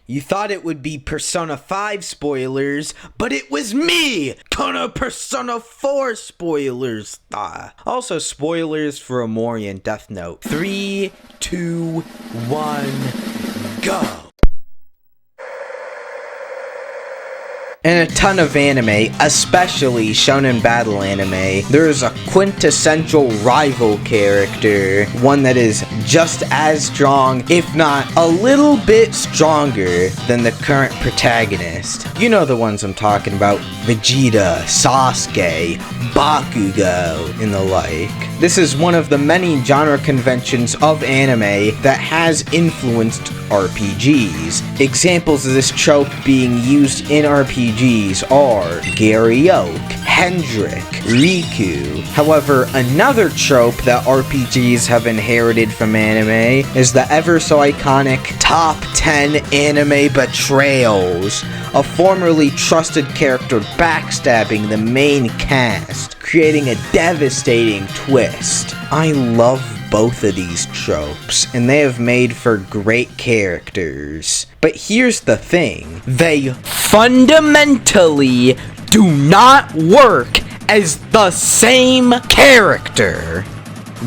You thought it would be Persona 5 spoilers, but it was me! Gonna Persona 4 spoilers! Also, spoilers for Omori and Death Note. 3, 2, 1, go! In a ton of anime, especially shonen battle anime, there is a quintessential rival character, one that is just as strong, if not a little bit stronger than the current protagonist. You know the ones I'm talking about: Vegeta, Sasuke, Bakugo, and the like. This is one of the many genre conventions of anime that has influenced RPGs. Examples of this trope being used in RPGs are Gary Oak, Hendrik, Riku. However, another trope that RPGs have inherited from anime is the ever so iconic top 10 anime betrayals, a formerly trusted character backstabbing the main cast, creating a devastating twist. I love both of these tropes, and they have made for great characters. But here's the thing: they fundamentally do not work as the same character.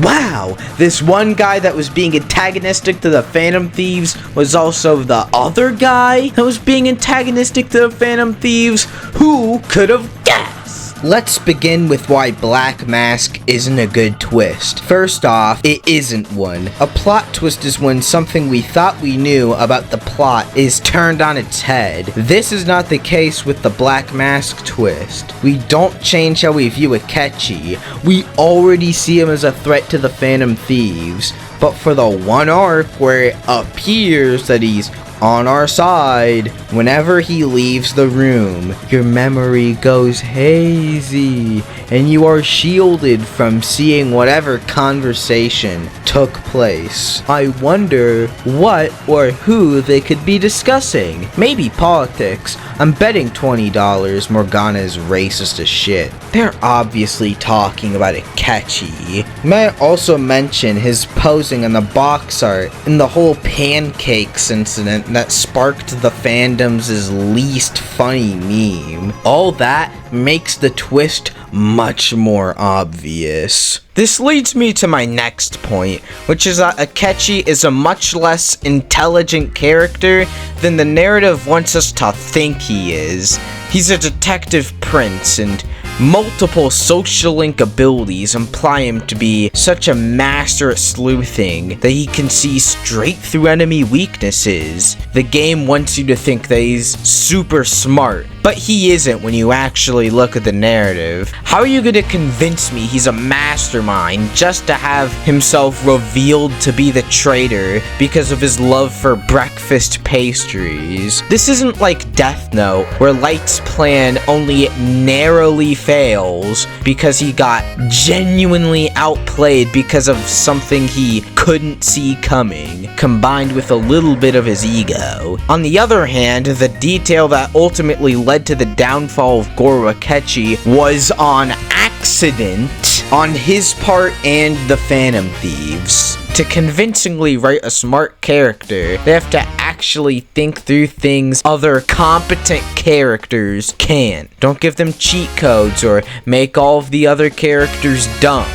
Wow, this one guy that was being antagonistic to the Phantom Thieves was also the other guy that was being antagonistic to the Phantom Thieves? Who could have guessed? Let's begin with why Black Mask isn't a good twist. First off, it isn't one. A plot twist is when something we thought we knew about the plot is turned on its head. This is not the case with the Black Mask twist. We don't change how we view Akechi. We already see him as a threat to the Phantom Thieves. But for the one arc where it appears that he's on our side, whenever he leaves the room, your memory goes hazy, and you are shielded from seeing whatever conversation took place. I wonder what or who they could be discussing. Maybe politics. I'm betting $20 Morgana's racist as shit. They're obviously talking about Akechi. May I also mention his posing on the box art and the whole pancakes incident that sparked the fandom's least funny meme. All that makes the twist much more obvious. This leads me to my next point, which is that Akechi is a much less intelligent character than the narrative wants us to think he is. He's a detective prince, and multiple social link abilities imply him to be such a master at sleuthing that he can see straight through enemy weaknesses. The game wants you to think that he's super smart, but he isn't when you actually look at the narrative. How are you gonna convince me he's a mastermind just to have himself revealed to be the traitor because of his love for breakfast pastries? This isn't like Death Note, where Light's plan only narrowly fails because he got genuinely outplayed because of something he couldn't see coming, combined with a little bit of his ego. On the other hand, the detail that ultimately led to the downfall of Goro Akechi was on accident on his part and the Phantom Thieves. To convincingly write a smart character, they have to actually think through things other competent characters can't. Don't give them cheat codes or make all of the other characters dumb.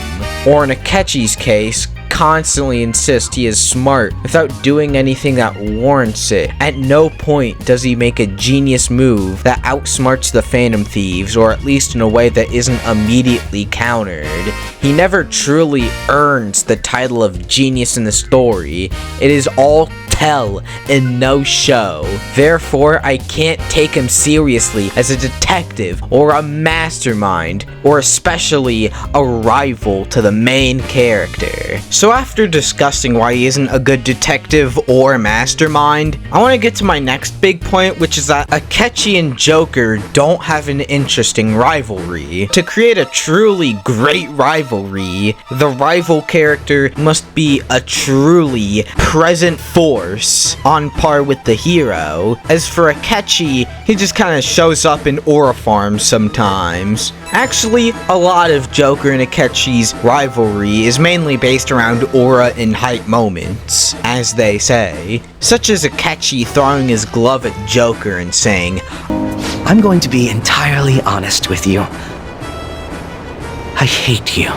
Or in Akechi's case, constantly insist he is smart without doing anything that warrants it. At no point does he make a genius move that outsmarts the Phantom Thieves, or at least in a way that isn't immediately countered. He never truly earns the title of genius in the story. It is all tell and no show. Therefore, I can't take him seriously as a detective or a mastermind, or especially a rival to the main character. So after discussing why he isn't a good detective or mastermind, I want to get to my next big point, which is that Akechi and Joker don't have an interesting rivalry. To create a truly great rivalry, the rival character must be a truly present force force, on par with the hero. As for Akechi, he just kinda shows up in aura farms sometimes. Actually, a lot of Joker and Akechi's rivalry is mainly based around aura and hype moments, as they say, such as Akechi throwing his glove at Joker and saying, "I'm going to be entirely honest with you. I hate you."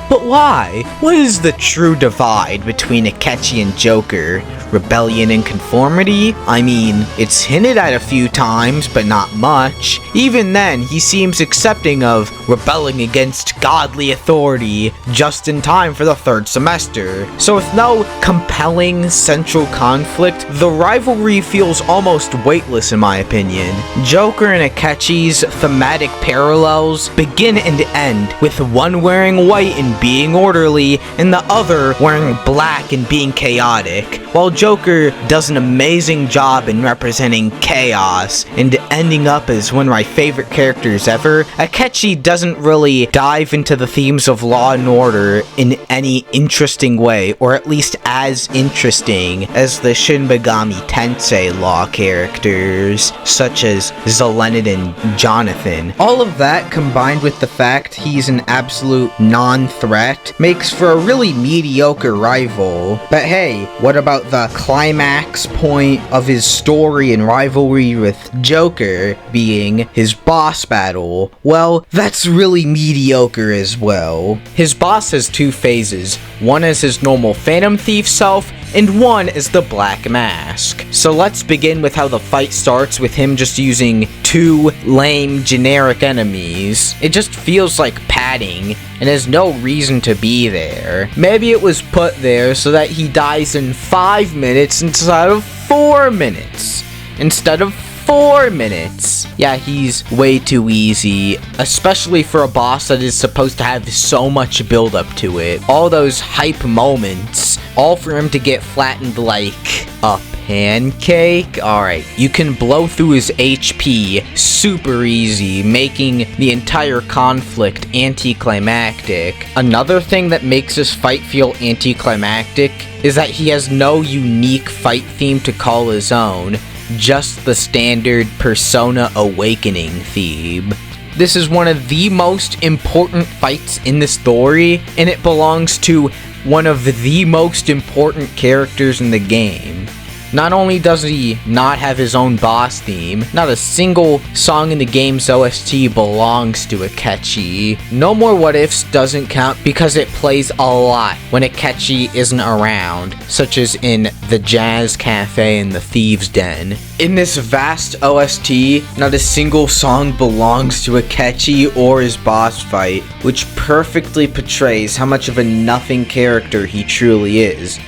But why? What is the true divide between Akechi and Joker? Rebellion and conformity? I mean, it's hinted at a few times, but not much. Even then, he seems accepting of rebelling against godly authority just in time for the third semester. So with no compelling central conflict, the rivalry feels almost weightless in my opinion. Joker and Akechi's thematic parallels begin and end with one wearing white and being orderly, and the other wearing black and being chaotic. While Joker does an amazing job in representing chaos and ending up as one of my favorite characters ever, Akechi doesn't really dive into the themes of law and order in any interesting way, or at least as interesting as the Shin Megami Tensei law characters, such as Zelenid and Jonathan. All of that, combined with the fact he's an absolute non-threat, makes for a really mediocre rival. But hey, what about the climax point of his story and rivalry with Joker being his boss battle? Well, that's really mediocre as well. His boss has two phases, one as his normal Phantom Thief self, and one is the Black Mask. So let's begin with how the fight starts with him just using two lame generic enemies. It just feels like padding and has no reason to be there. Maybe it was put there so that he dies in 5 minutes instead of 4 minutes. Instead of 4 minutes. Yeah, he's way too easy, especially for a boss that is supposed to have so much build up to it. All those hype moments, all for him to get flattened like a pancake. Alright, you can blow through his HP super easy, making the entire conflict anticlimactic. Another thing that makes this fight feel anticlimactic is that he has no unique fight theme to call his own, just the standard Persona Awakening theme. This is one of the most important fights in the story, and it belongs to one of the most important characters in the game. Not only does he not have his own boss theme, not a single song in the game's OST belongs to Akechi. No More What Ifs doesn't count because it plays a lot when Akechi isn't around, such as in the Jazz Cafe and the Thieves' Den. In this vast OST, not a single song belongs to Akechi or his boss fight, which perfectly portrays how much of a nothing character he truly is.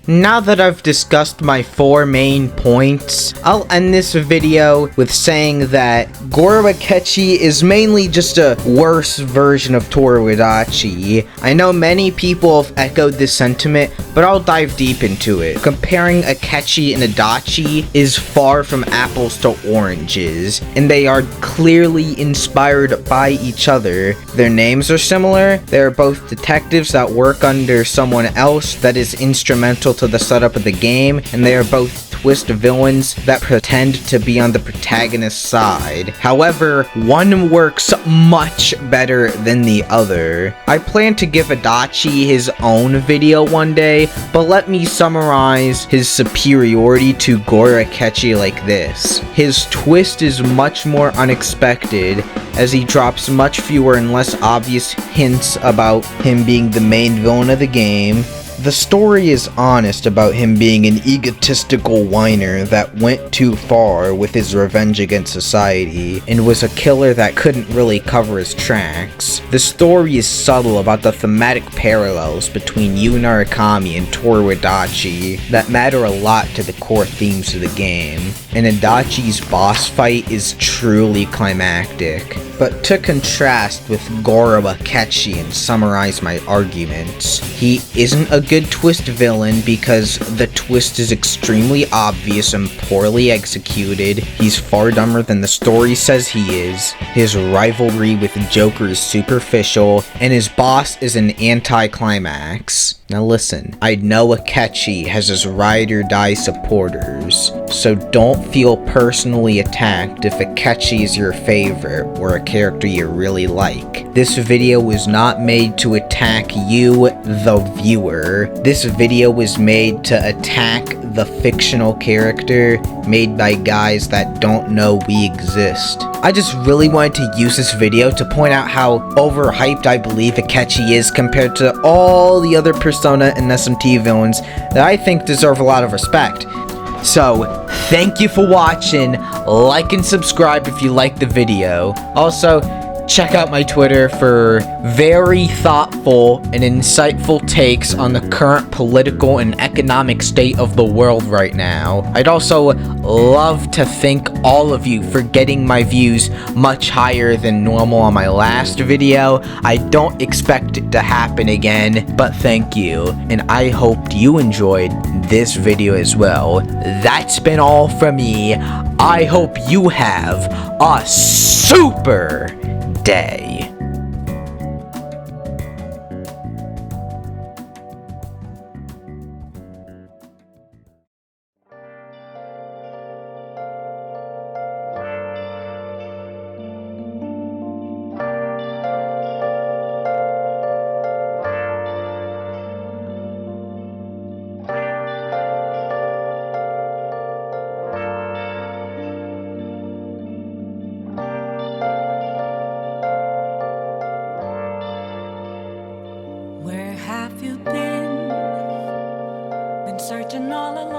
Now that I've discussed my 4 main points, I'll end this video with saying that Goro Akechi is mainly just a worse version of Toruidachi. I know many people have echoed this sentiment, but I'll dive deep into it. Comparing Akechi and Adachi is far from apples to oranges, and they are clearly inspired by each other. Their names are similar, they're both detectives that work under someone else that is instrumental to the setup of the game, and they are both twist villains that pretend to be on the protagonist's side. However, one works much better than the other. I plan to give Adachi his own video one day, but let me summarize his superiority to Goro Akechi like this. His twist is much more unexpected, as he drops much fewer and less obvious hints about him being the main villain of the game. The story is honest about him being an egotistical whiner that went too far with his revenge against society, and was a killer that couldn't really cover his tracks. The story is subtle about the thematic parallels between Yu Narukami and Toruidachi that matter a lot to the core themes of the game. and Adachi's boss fight is truly climactic. But to contrast with Goro Akechi and summarize my arguments, he isn't a good twist villain because the twist is extremely obvious and poorly executed. He's far dumber than the story says he is. His rivalry with Joker is superficial, and his boss is an anticlimax. Now listen, I know Akechi has his ride or die supporters, so don't feel personally attacked if Akechi is your favorite or a character you really like. This video was not made to attack you, the viewer. This video was made to attack the fictional character made by guys that don't know we exist. I just really wanted to use this video to point out how overhyped I believe Akechi is compared to all the other Persona and SMT villains that I think deserve a lot of respect. So, thank you for watching, like and subscribe if you liked the video. Also, check out my Twitter for very thoughtful and insightful takes on the current political and economic state of the world right now. I'd also love to thank all of you for getting my views much higher than normal on my last video. I don't expect it to happen again, but thank you, and I hope you enjoyed this video as well. That's been all from me. I hope you have a super day. Where have you been? Been searching all along.